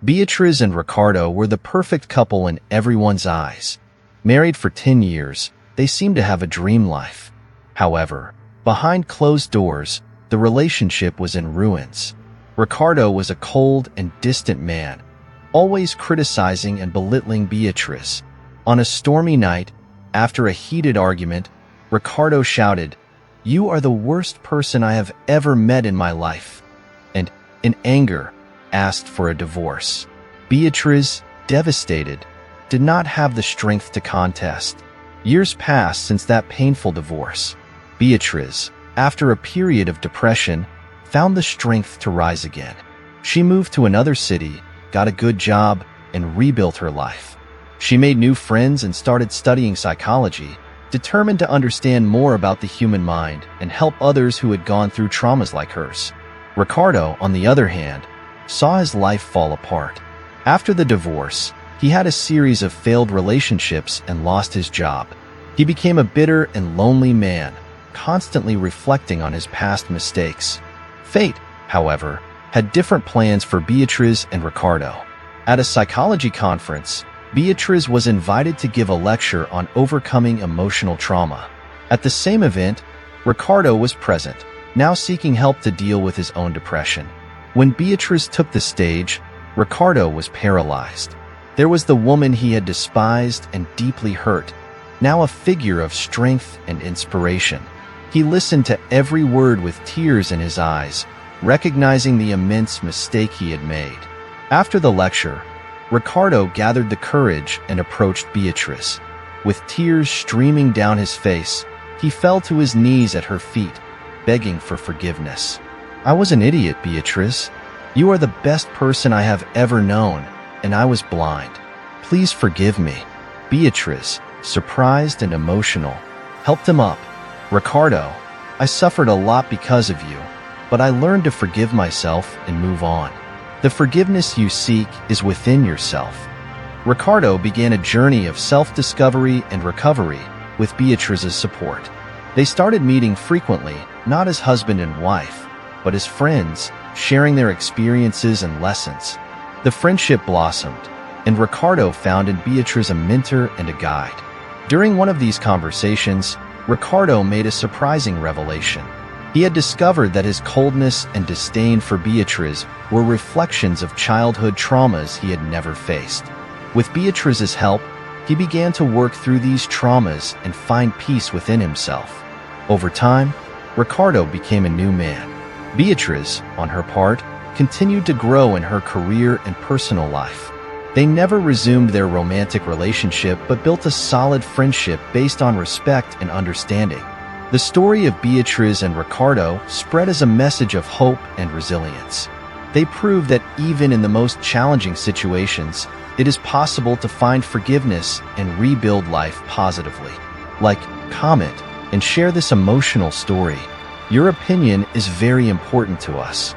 Beatriz and Ricardo were the perfect couple in everyone's eyes. Married for 10 years, they seemed to have a dream life. However, behind closed doors, the relationship was in ruins. Ricardo was a cold and distant man, always criticizing and belittling Beatriz. On a stormy night, after a heated argument, Ricardo shouted, "You are the worst person I have ever met in my life," and, in anger, asked for a divorce. Beatriz, devastated, did not have the strength to contest. Years passed since that painful divorce. Beatriz, after a period of depression, found the strength to rise again. She moved to another city, got a good job, and rebuilt her life. She made new friends and started studying psychology, determined to understand more about the human mind and help others who had gone through traumas like hers. Ricardo, on the other hand, saw his life fall apart. After the divorce, he had a series of failed relationships and lost his job. He became a bitter and lonely man, constantly reflecting on his past mistakes. Fate, however, had different plans for Beatriz and Ricardo. At a psychology conference, Beatriz was invited to give a lecture on overcoming emotional trauma. At the same event, Ricardo was present, now seeking help to deal with his own depression. When Beatriz took the stage, Ricardo was paralyzed. There was the woman he had despised and deeply hurt, now a figure of strength and inspiration. He listened to every word with tears in his eyes, recognizing the immense mistake he had made. After the lecture, Ricardo gathered the courage and approached Beatriz. With tears streaming down his face, he fell to his knees at her feet, begging for forgiveness. "I was an idiot, Beatriz. You are the best person I have ever known, and I was blind. Please forgive me." Beatriz, surprised and emotional, helped him up. "Ricardo, I suffered a lot because of you, but I learned to forgive myself and move on. The forgiveness you seek is within yourself." Ricardo began a journey of self-discovery and recovery with Beatriz's support. They started meeting frequently, not as husband and wife, but as friends, sharing their experiences and lessons. The friendship blossomed, and Ricardo found in Beatriz a mentor and a guide. During one of these conversations, Ricardo made a surprising revelation. He had discovered that his coldness and disdain for Beatriz were reflections of childhood traumas he had never faced. With Beatriz's help, he began to work through these traumas and find peace within himself. Over time, Ricardo became a new man. Beatriz, on her part, continued to grow in her career and personal life. They never resumed their romantic relationship but built a solid friendship based on respect and understanding. The story of Beatriz and Ricardo spread as a message of hope and resilience. They proved that even in the most challenging situations, it is possible to find forgiveness and rebuild life positively. Like, comment, and share this emotional story. Your opinion is very important to us.